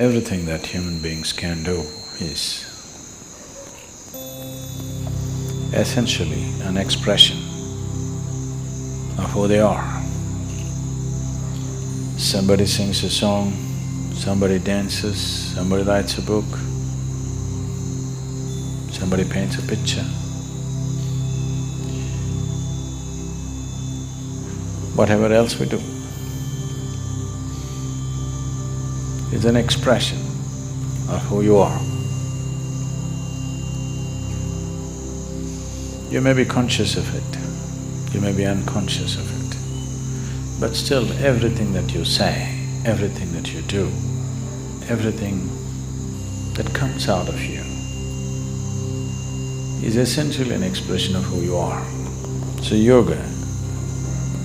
Everything that human beings can do is essentially an expression of who they are. Somebody sings a song, somebody dances, somebody writes a book, somebody paints a picture. Whatever else we do is an expression of who you are. You may be conscious of it, you may be unconscious of it, but still everything that you say, everything that you do, everything that comes out of you is essentially an expression of who you are. So yoga,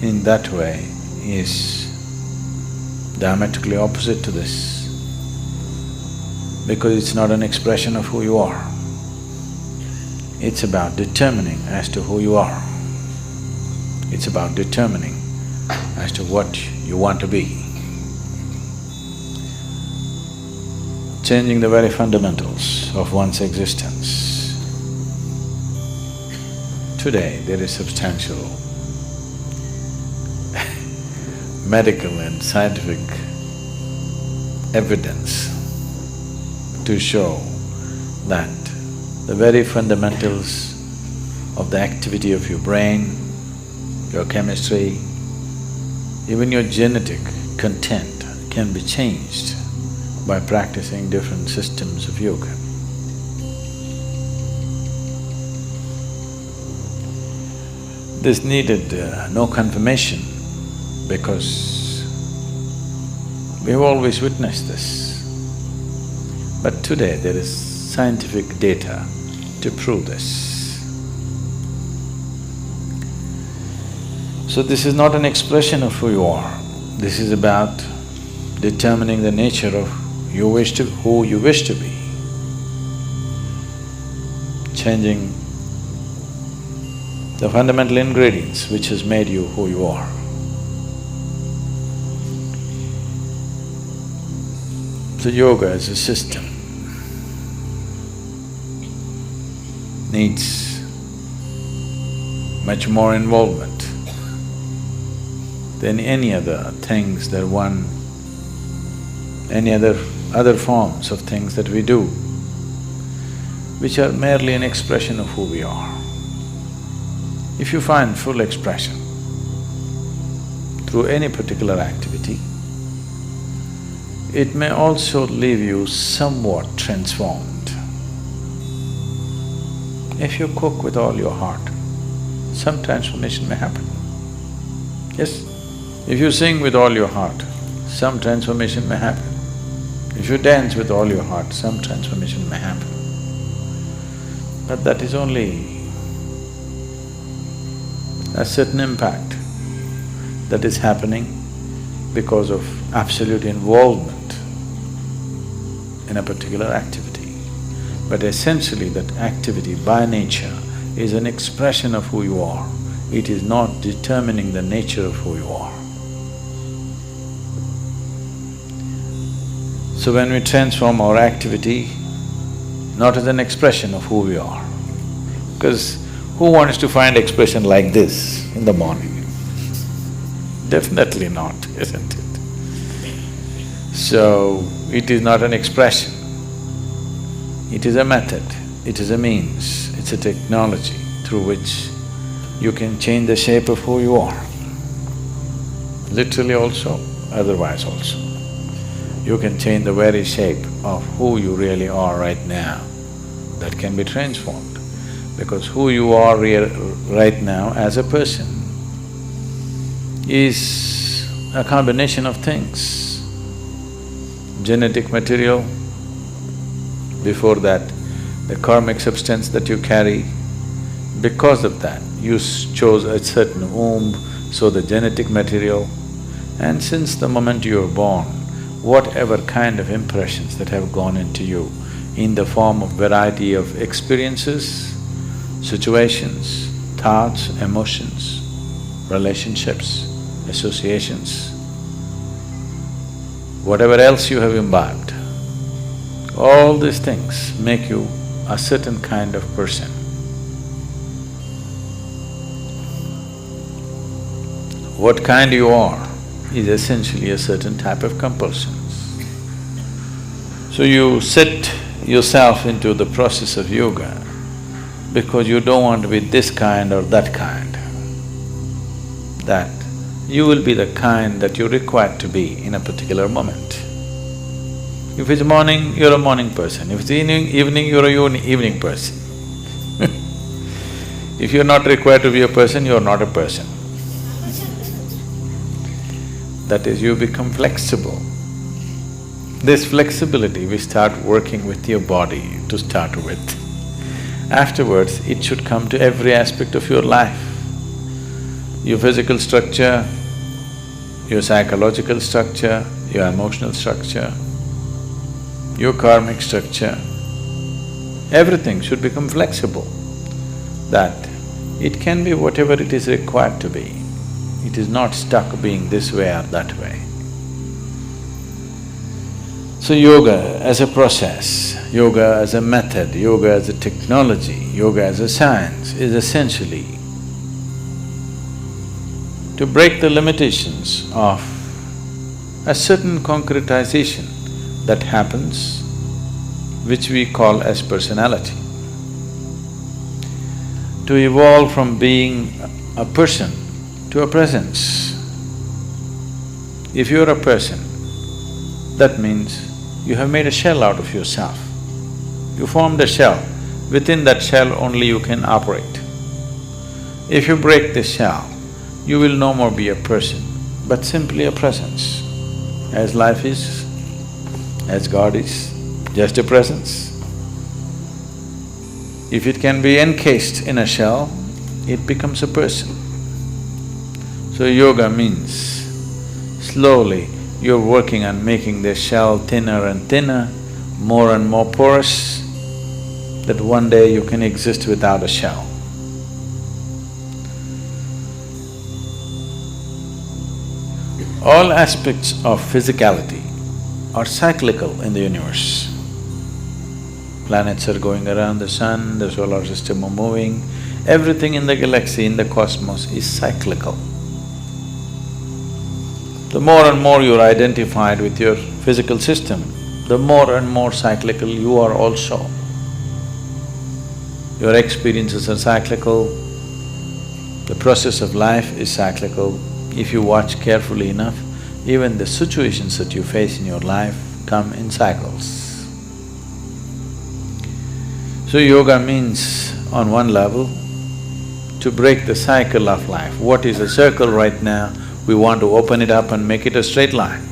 in that way, is diametrically opposite to this, because it's not an expression of who you are. It's about determining as to who you are. It's about determining as to what you want to be. Changing the very fundamentals of one's existence. Today, there is substantial medical and scientific evidence to show that the very fundamentals of the activity of your brain, your chemistry, even your genetic content can be changed by practicing different systems of yoga. This needed no confirmation because we've always witnessed this. But today there is scientific data to prove this. So this is not an expression of who you are, this is about determining the nature of who you wish to be, changing the fundamental ingredients which has made you who you are. So yoga as a system needs much more involvement than any other things that any other forms of things that we do, which are merely an expression of who we are. If you find full expression through any particular activity, it may also leave you somewhat transformed. If you cook with all your heart, some transformation may happen. Yes, if you sing with all your heart, some transformation may happen. If you dance with all your heart, some transformation may happen. But that is only a certain impact that is happening because of absolute involvement in a particular activity. But essentially that activity by nature is an expression of who you are. It is not determining the nature of who you are. So when we transform our activity, not as an expression of who we are, because who wants to find expression like this in the morning? Definitely not, isn't it? So, it is not an expression, it is a method, it is a means, it's a technology through which you can change the shape of who you are. Literally also, otherwise also. You can change the very shape of who you really are right now, that can be transformed. Because who you are right now as a person is a combination of things. Genetic material, before that, the karmic substance that you carry. Because of that, you chose a certain womb, so the genetic material. And since the moment you were born, whatever kind of impressions that have gone into you in the form of variety of experiences, situations, thoughts, emotions, relationships, associations, whatever else you have imbibed, All these things make you a certain kind of person. What kind you are is essentially a certain type of compulsions. So you set yourself into the process of yoga because you don't want to be this kind or that kind. That you will be the kind that you're required to be in a particular moment. If it's morning, you're a morning person. If it's evening, you're a evening person. If you're not required to be a person, you're not a person. That is, you become flexible. This flexibility, we start working with your body to start with. Afterwards, it should come to every aspect of your life. Your physical structure, your psychological structure, your emotional structure, your karmic structure, everything should become flexible, that it can be whatever it is required to be. It is not stuck being this way or that way. So yoga as a process, yoga as a method, yoga as a technology, yoga as a science is essentially to break the limitations of a certain concretization that happens, which we call as personality. To evolve from being a person to a presence. If you're a person, that means you have made a shell out of yourself. You formed a shell, within that shell only you can operate. If you break this shell, you will no more be a person, but simply a presence. As life is, as God is, just a presence. If it can be encased in a shell, it becomes a person. So yoga means slowly you're working on making the shell thinner and thinner, more and more porous, that one day you can exist without a shell. All aspects of physicality are cyclical in the universe. Planets are going around the sun, the solar system are moving, everything in the galaxy, in the cosmos is cyclical. The more and more you're identified with your physical system, the more and more cyclical you are also. Your experiences are cyclical, the process of life is cyclical. If you watch carefully enough, even the situations that you face in your life come in cycles. So yoga means, on one level, to break the cycle of life. What is a circle right now? We want to open it up and make it a straight line.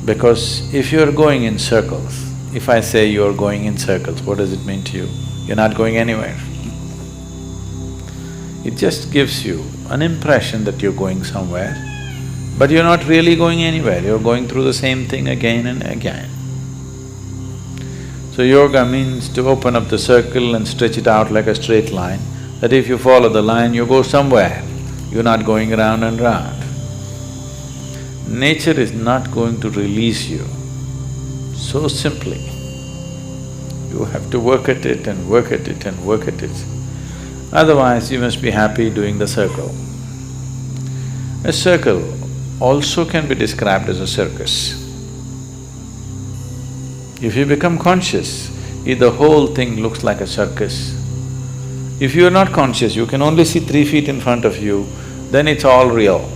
Because if you're going in circles, if I say you're going in circles, what does it mean to you? You're not going anywhere. It just gives you an impression that you're going somewhere, but you're not really going anywhere, you're going through the same thing again and again. So yoga means to open up the circle and stretch it out like a straight line, that if you follow the line, you go somewhere. You're not going round and round. Nature is not going to release you so simply. You have to work at it and work at it and work at it. Otherwise, you must be happy doing the circle. A circle also can be described as a circus. If you become conscious, if the whole thing looks like a circus. If you are not conscious, you can only see 3 feet in front of you, then it's all real.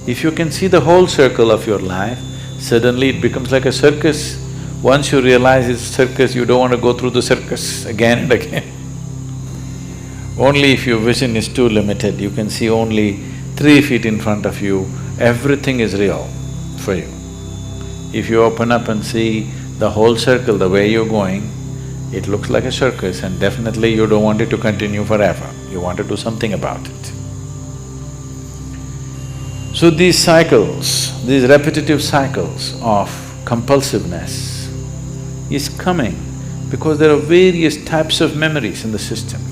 If you can see the whole circle of your life, suddenly it becomes like a circus. Once you realize it's circus, you don't want to go through the circus again and again. Only if your vision is too limited, you can see only 3 feet in front of you, everything is real for you. If you open up and see the whole circle the way you're going, it looks like a circus and definitely you don't want it to continue forever, you want to do something about it. So these cycles, these repetitive cycles of compulsiveness is coming because there are various types of memories in the system.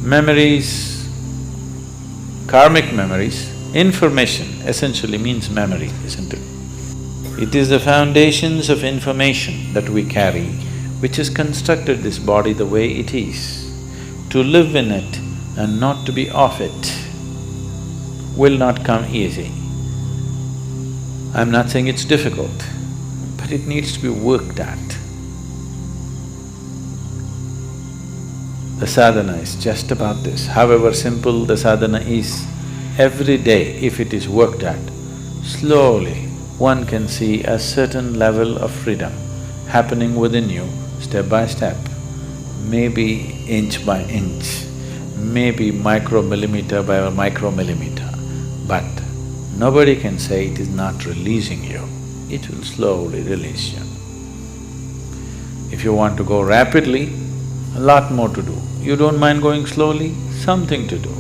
Memories, karmic memories, information essentially means memory, isn't it? It is the foundations of information that we carry which has constructed this body the way it is. To live in it and not to be off it will not come easy. I'm not saying it's difficult, but it needs to be worked at. The sadhana is just about this. However simple the sadhana is, every day if it is worked at, slowly one can see a certain level of freedom happening within you step by step, maybe inch by inch, maybe micromillimeter by micromillimeter, but nobody can say it is not releasing you. It will slowly release you. If you want to go rapidly, a lot more to do. You don't mind going slowly, something to do.